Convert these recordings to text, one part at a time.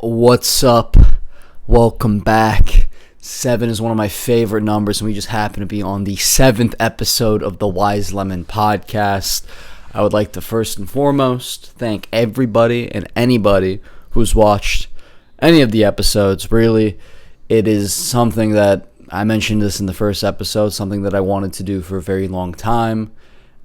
What's up? Welcome back. 7 is one of my favorite numbers, and we just happen to be on the 7th episode of the Wise Lemon podcast. I would like to first and foremost thank everybody and anybody who's watched any of the episodes. Really, it is something that I mentioned this in the first episode, something that I wanted to do for a very long time,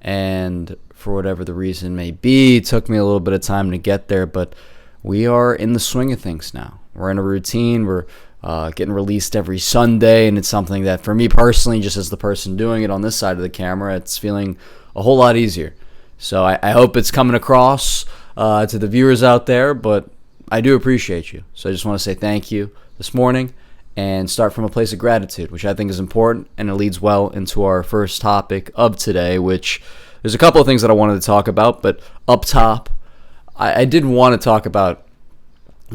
and for whatever the reason may be, it took me a little bit of time to get there, but we are in the swing of things now. We're in a routine. We're getting released every Sunday, and it's something that, for me personally, just as the person doing it on this side of the camera, it's feeling a whole lot easier. So I hope it's coming across to the viewers out there, but I do appreciate you. So I just want to say thank you this morning and start from a place of gratitude, which I think is important, and it leads well into our first topic of today, which there's a couple of things that I wanted to talk about, but up top, I did want to talk about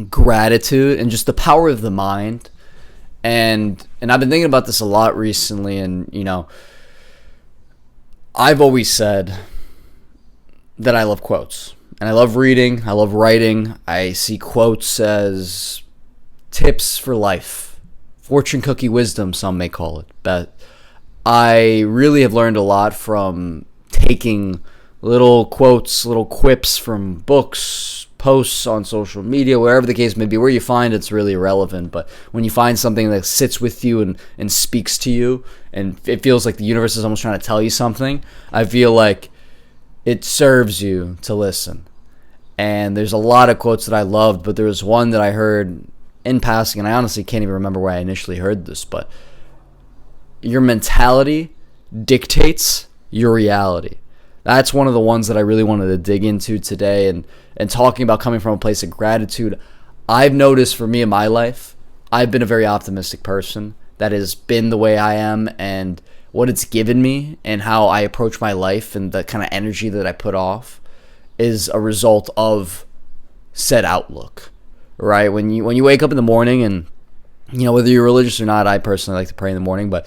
gratitude and just the power of the mind. And I've been thinking about this a lot recently, and, I've always said that I love quotes. And I love reading, I love writing. I see quotes as tips for life. Fortune cookie wisdom, some may call it. But I really have learned a lot from taking little quotes, little quips from books, posts on social media, wherever the case may be. Where you find it's really irrelevant, but when you find something that sits with you and speaks to you, and it feels like the universe is almost trying to tell you something, I feel like it serves you to listen. And there's a lot of quotes that I loved, but there was one that I heard in passing, and I honestly can't even remember where I initially heard this, but your mentality dictates your reality. That's one of the ones that I really wanted to dig into today, and talking about coming from a place of gratitude. I've noticed for me in my life, I've been a very optimistic person. That has been the way I am, and what it's given me and how I approach my life and the kind of energy that I put off is a result of said outlook, right? When you wake up in the morning, and whether you're religious or not, I personally like to pray in the morning, but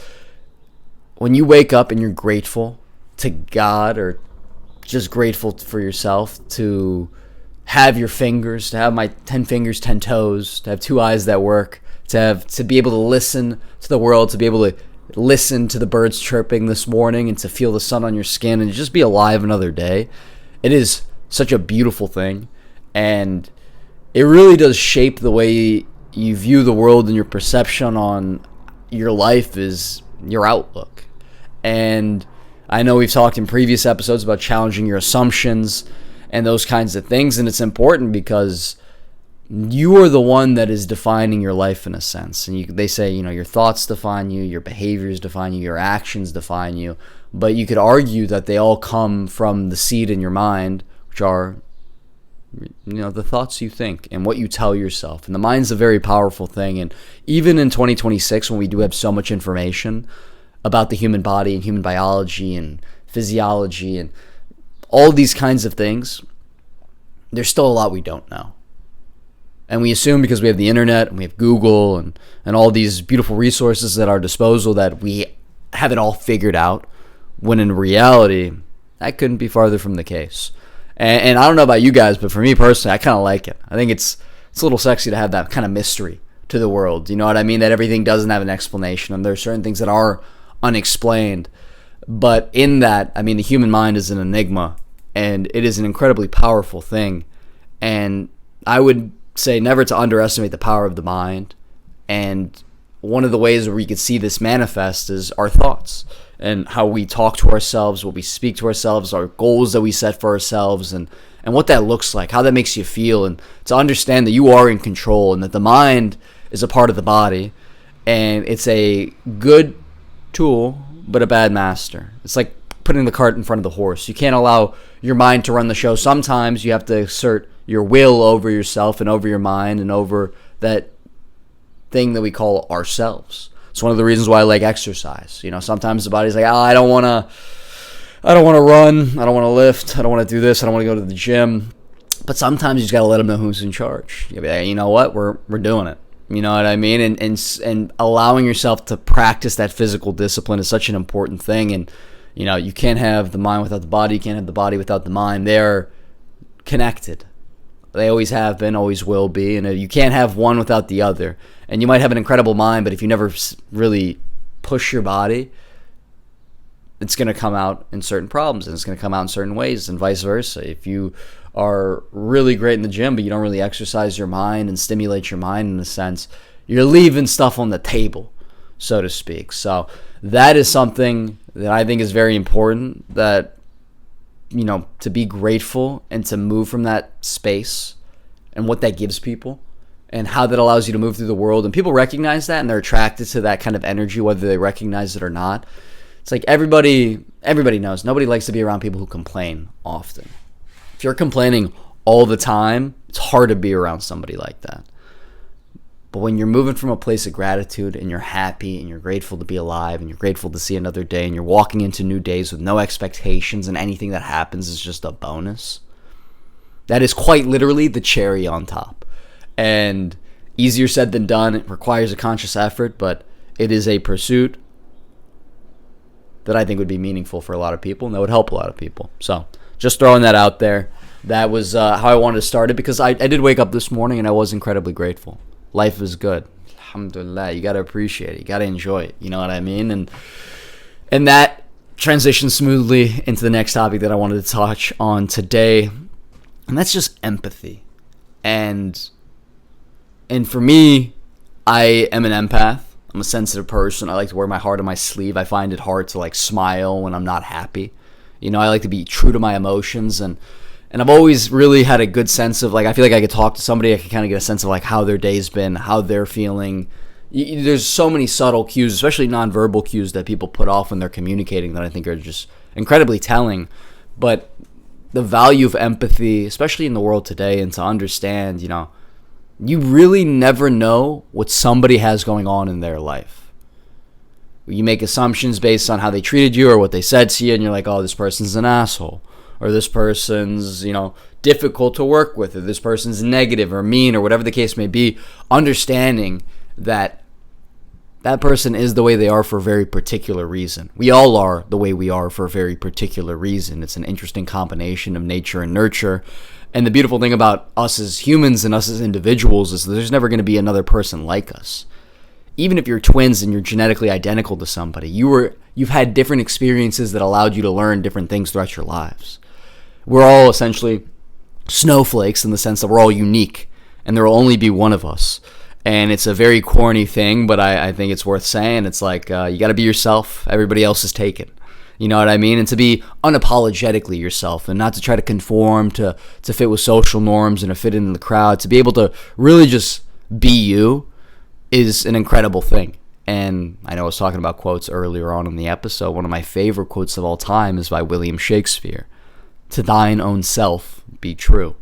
when you wake up and you're grateful to God, or just grateful for yourself to have your fingers, to have my 10 fingers, 10 toes, to have 2 eyes that work, to be able to listen to the world, to be able to listen to the birds chirping this morning, and to feel the sun on your skin, and just be alive another day. It is such a beautiful thing, and it really does shape the way you view the world, and your perception on your life is your outlook. And I know we've talked in previous episodes about challenging your assumptions and those kinds of things, and it's important because you are the one that is defining your life in a sense. And they say, your thoughts define you, your behaviors define you, your actions define you, but you could argue that they all come from the seed in your mind, which are the thoughts you think and what you tell yourself. And the mind's a very powerful thing, and even in 2026, when we do have so much information about the human body and human biology and physiology and all these kinds of things, there's still a lot we don't know. And we assume because we have the internet and we have Google and all these beautiful resources at our disposal that we have it all figured out, when in reality, that couldn't be farther from the case. And I don't know about you guys, but for me personally, I kind of like it. I think it's a little sexy to have that kind of mystery to the world. You know what I mean? That everything doesn't have an explanation, and there are certain things that are unexplained. But in that, the human mind is an enigma, and it is an incredibly powerful thing. And I would say never to underestimate the power of the mind. And one of the ways where we could see this manifest is our thoughts, and how we talk to ourselves, what we speak to ourselves, our goals that we set for ourselves, and what that looks like, how that makes you feel, and to understand that you are in control, and that the mind is a part of the body, and it's a good tool but a bad master. It's like putting the cart in front of the horse. You can't allow your mind to run the show. Sometimes you have to assert your will over yourself and over your mind and over that thing that we call ourselves. It's one of the reasons why I like exercise. Sometimes the body's like, I don't want to run, I don't want to lift, I don't want to do this, I don't want to go to the gym. But sometimes you just got to let them know who's in charge. You be like, you know what, we're doing it. You know what I mean? And allowing yourself to practice that physical discipline is such an important thing. And you can't have the mind without the body, you can't have the body without the mind. They're connected. They always have been, always will be. And you can't have one without the other. And you might have an incredible mind, but if you never really push your body, it's going to come out in certain problems, and it's going to come out in certain ways, and vice versa. If you are really great in the gym, but you don't really exercise your mind and stimulate your mind in a sense, you're leaving stuff on the table, so to speak. So that is something that I think is very important, that, to be grateful and to move from that space and what that gives people and how that allows you to move through the world. And people recognize that, and they're attracted to that kind of energy, whether they recognize it or not. It's like everybody knows. Nobody likes to be around people who complain often. If you're complaining all the time, it's hard to be around somebody like that. But when you're moving from a place of gratitude, and you're happy, and you're grateful to be alive, and you're grateful to see another day, and you're walking into new days with no expectations, and anything that happens is just a bonus, that is quite literally the cherry on top. And easier said than done. It requires a conscious effort, but it is a pursuit that I think would be meaningful for a lot of people, and that would help a lot of people. So just throwing that out there. That was how I wanted to start it, because I did wake up this morning and I was incredibly grateful. Life is good. Alhamdulillah. You got to appreciate it. You got to enjoy it. You know what I mean? And that transitions smoothly into the next topic that I wanted to touch on today, and that's just empathy. And for me, I am an empath. I'm a sensitive person. I like to wear my heart on my sleeve. I find it hard to smile when I'm not happy. I like to be true to my emotions, and I've always really had a good sense of I feel like I could talk to somebody. I can kind of get a sense of how their day's been, how they're feeling. There's so many subtle cues, especially nonverbal cues, that people put off when they're communicating, that I think are just incredibly telling. But the value of empathy, especially in the world today, and to understand, you really never know what somebody has going on in their life. You make assumptions based on how they treated you or what they said to you, and you're like, oh, this person's an asshole, or this person's, difficult to work with, or this person's negative or mean, or whatever the case may be. Understanding that that person is the way they are for a very particular reason. We all are the way we are for a very particular reason. It's an interesting combination of nature and nurture. And the beautiful thing about us as humans and us as individuals is that there's never going to be another person like us. Even if you're twins and you're genetically identical to somebody, you've had different experiences that allowed you to learn different things throughout your lives. We're all essentially snowflakes in the sense that we're all unique, and there will only be one of us. And it's a very corny thing, but I think it's worth saying. It's you got to be yourself. Everybody else is taken. You know what I mean? And to be unapologetically yourself, and not to try to conform to fit with social norms and to fit in the crowd. To be able to really just be you is an incredible thing. And I know I was talking about quotes earlier on in the episode. One of my favorite quotes of all time is by William Shakespeare. To thine own self be true.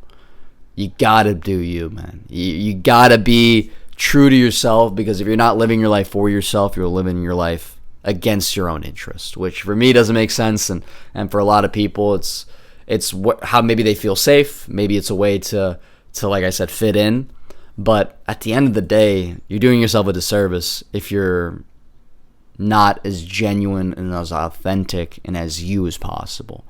You gotta do you, man. You gotta be true to yourself, because if you're not living your life for yourself, you're living your life against your own interest, which for me doesn't make sense, and for a lot of people it's how maybe they feel safe. Maybe it's a way to like I said, fit in. But at the end of the day, you're doing yourself a disservice if you're not as genuine and as authentic and as you as possible.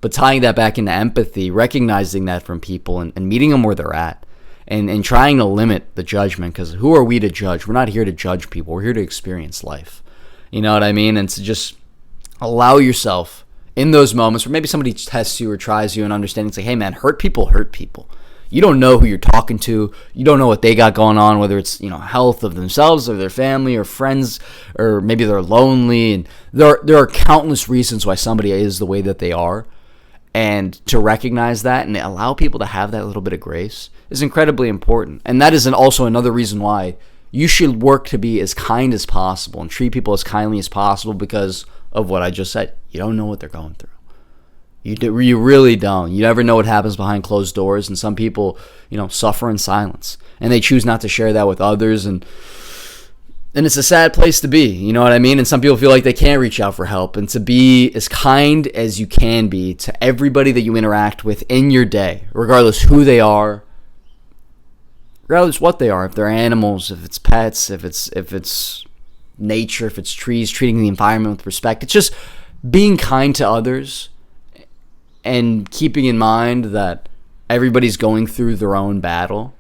But tying that back into empathy, recognizing that from people, and meeting them where they're at, and trying to limit the judgment, because who are we to judge? We're not here to judge people. We're here to experience life. You know what I mean? And to just allow yourself in those moments where maybe somebody tests you or tries you, and understanding, say, hey man, hurt people. You don't know who you're talking to. You don't know what they got going on, whether it's, health of themselves or their family or friends, or maybe they're lonely. And there are countless reasons why somebody is the way that they are. And to recognize that and allow people to have that little bit of grace is incredibly important. And that is also another reason why you should work to be as kind as possible and treat people as kindly as possible, because of what I just said. You don't know what they're going through. You really don't. You never know what happens behind closed doors, and some people, suffer in silence, and they choose not to share that with others, and it's a sad place to be, you know what I mean? And some people feel like they can't reach out for help, and to be as kind as you can be to everybody that you interact with in your day, regardless who they are, regardless what they are, if they're animals, if it's pets, if it's nature, if it's trees, treating the environment with respect. It's just being kind to others, and keeping in mind that Everybody's going through their own battle.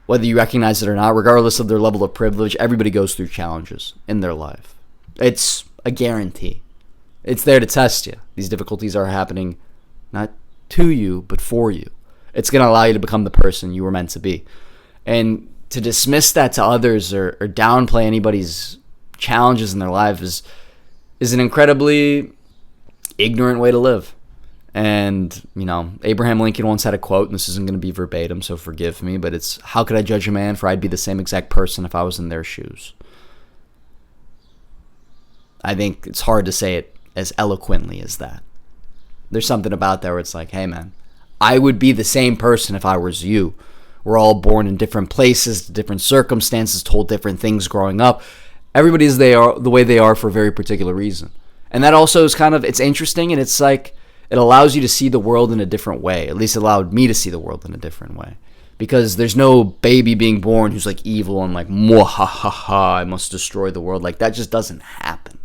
Whether you recognize it or not, regardless of their level of privilege, everybody goes through challenges in their life. It's a guarantee. It's there to test you. These difficulties are happening not to you, but for you. It's going to allow you to become the person you were meant to be. And to dismiss that to others or downplay anybody's challenges in their life is an incredibly ignorant way to live. And, Abraham Lincoln once had a quote, and this isn't going to be verbatim, so forgive me, but it's, how could I judge a man, for I'd be the same exact person if I was in their shoes. I think it's hard to say it as eloquently as that. There's something about that where it's like, hey man, I would be the same person if I was you. We're all born in different places, different circumstances, told different things growing up. Everybody's the way they are for a very particular reason. And that also is it's interesting, and it's like, it allows you to see the world in a different way. At least it allowed me to see the world in a different way. Because there's no baby being born who's like evil and like, mwahaha, I must destroy the world. Like, that just doesn't happen.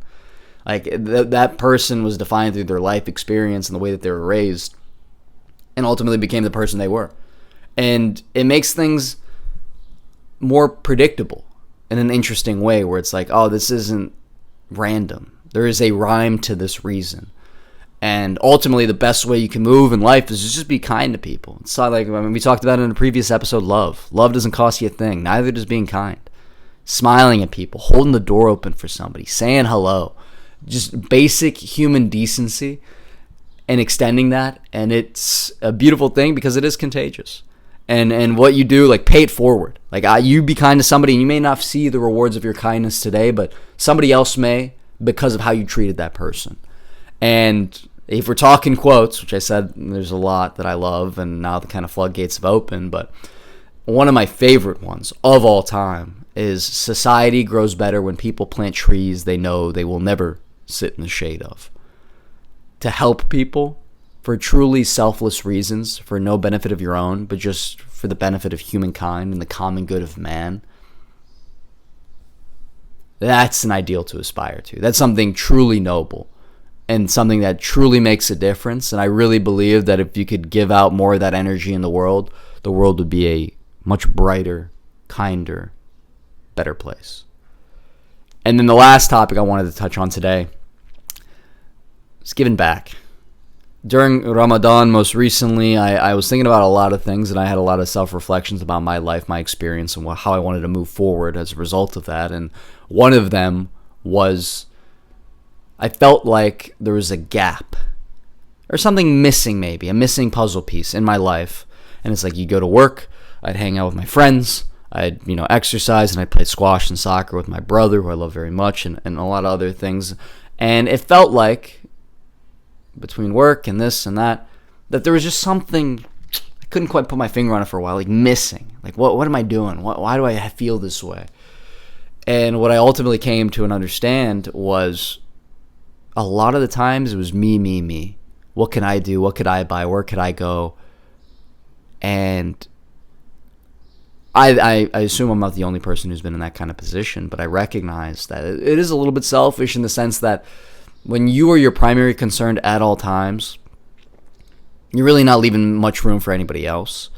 Like, that person was defined through their life experience and the way that they were raised, and ultimately became the person they were. And it makes things more predictable in an interesting way, where it's like, oh, this isn't random. There is a rhyme to this reason. And ultimately, the best way you can move in life is to just be kind to people. It's not like, we talked about it in a previous episode, love. Love doesn't cost you a thing. Neither does being kind. Smiling at people, holding the door open for somebody, saying hello. Just basic human decency and extending that. And it's a beautiful thing because it is contagious. And what you do, like, pay it forward. Like, you be kind to somebody, and you may not see the rewards of your kindness today, but somebody else may, because of how you treated that person. And if we're talking quotes, which I said there's a lot that I love, and now the kind of floodgates have opened, but one of my favorite ones of all time is, society grows better when people plant trees they know they will never sit in the shade of. To help people for truly selfless reasons, for no benefit of your own, but just for the benefit of humankind and the common good of man. That's an ideal to aspire to. That's something truly noble and something that truly makes a difference. And I really believe that if you could give out more of that energy in the world would be a much brighter, kinder, better place. And then the last topic I wanted to touch on today is giving back. During Ramadan, most recently, I was thinking about a lot of things, and I had a lot of self-reflections about my life, my experience, and how I wanted to move forward as a result of that. And one of them was, I felt like there was a gap or something missing, maybe a missing puzzle piece in my life. And it's like, you go to work, I'd hang out with my friends, I'd exercise, and I'd play squash and soccer with my brother, who I love very much, and a lot of other things. And it felt like, between work and this and that there was just something, I couldn't quite put my finger on it for a while, like missing. Like, what am I doing? Why do I feel this way? And what I ultimately came to and understand was, a lot of the times it was me. What can I do? What could I buy? Where could I go? And I assume I'm not the only person who's been in that kind of position, but I recognize that it is a little bit selfish in the sense that when you are your primary concern at all times, you're really not leaving much room for anybody else.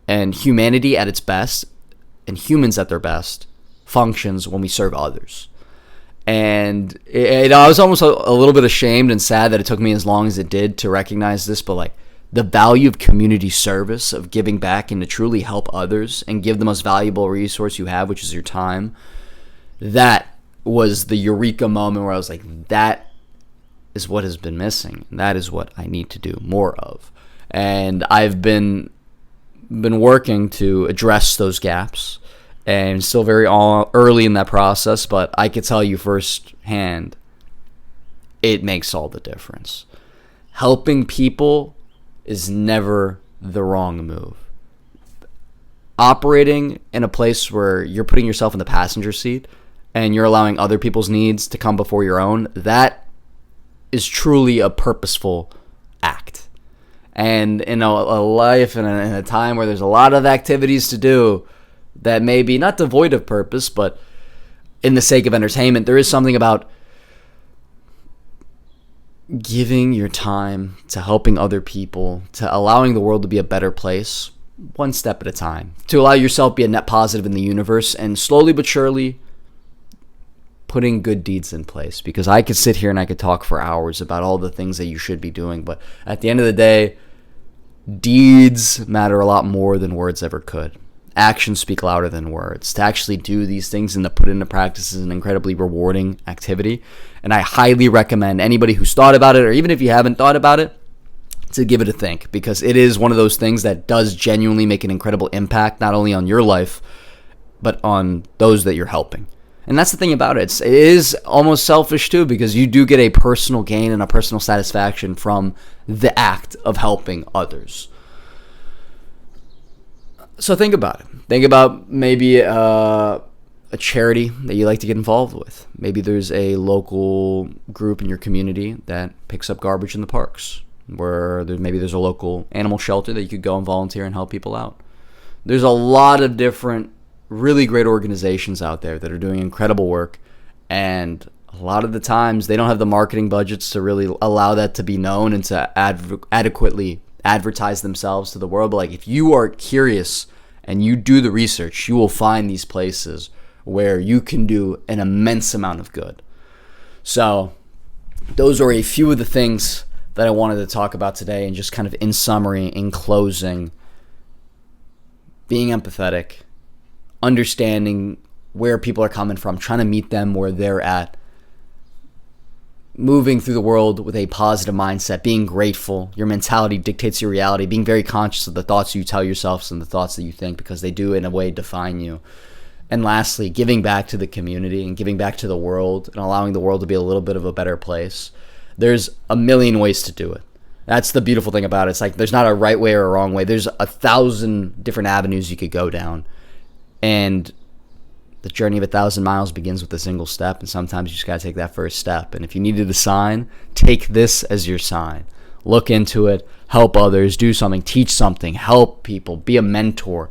And humanity at its best, and humans at their best, functions when we serve others. And I was almost a little bit ashamed and sad that it took me as long as it did to recognize this, but like, the value of community service, of giving back and to truly help others and give the most valuable resource you have, which is your time, that was the eureka moment where I was like, that is what has been missing. And that is what I need to do more of. And I've been working to address those gaps, and still very early in that process, but I could tell you firsthand, it makes all the difference. Helping people is never the wrong move. Operating in a place where you're putting yourself in the passenger seat and you're allowing other people's needs to come before your own, that is truly a purposeful act. And in a life and in a time where there's a lot of activities to do that may be not devoid of purpose, but in the sake of entertainment, there is something about giving your time to helping other people, to allowing the world to be a better place, one step at a time, to allow yourself to be a net positive in the universe, and slowly but surely putting good deeds in place. Because I could sit here and I could talk for hours about all the things that you should be doing, but at the end of the day, deeds matter a lot more than words ever could. Actions speak louder than words. To actually do these things and to put into practice is an incredibly rewarding activity. And I highly recommend anybody who's thought about it, or even if you haven't thought about it, to give it a think, because it is one of those things that does genuinely make an incredible impact, not only on your life, but on those that you're helping. And that's the thing about it. It is almost selfish too, because you do get a personal gain and a personal satisfaction from the act of helping others. So think about it. Think about maybe a charity that you like to get involved with. Maybe there's a local group in your community that picks up garbage in the parks, where maybe there's a local animal shelter that you could go and volunteer and help people out. There's a lot of different really great organizations out there that are doing incredible work, and a lot of the times they don't have the marketing budgets to really allow that to be known and to adequately advertise themselves to the world. But like, if you are curious and you do the research, you will find these places where you can do an immense amount of good. So those are a few of the things that I wanted to talk about today, and just kind of in summary, in closing, being empathetic, understanding where people are coming from, trying to meet them where they're at, moving through the world with a positive mindset, being grateful. Your mentality dictates your reality, being very conscious of the thoughts you tell yourselves and the thoughts that you think, because they do in a way define you. And lastly, giving back to the community and giving back to the world and allowing the world to be a little bit of a better place. There's a million ways to do it. That's the beautiful thing about it. It's like there's not a right way or a wrong way. There's 1,000 different avenues you could go down. And the journey of 1,000 miles begins with a single step, and sometimes you just got to take that first step. And if you needed a sign, take this as your sign. Look into it, help others, do something, teach something, help people, be a mentor.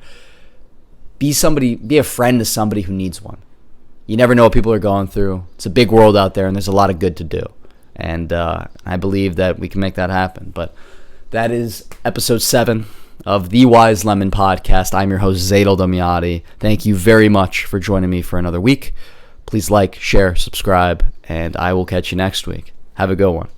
Be a friend to somebody who needs one. You never know what people are going through. It's a big world out there, and there's a lot of good to do. And I believe that we can make that happen. But that is episode 7 of the Wise Lemon Podcast. I'm your host, Zade Eldomiaty. Thank you very much for joining me for another week. Please like, share, subscribe, and I will catch you next week. Have a good one.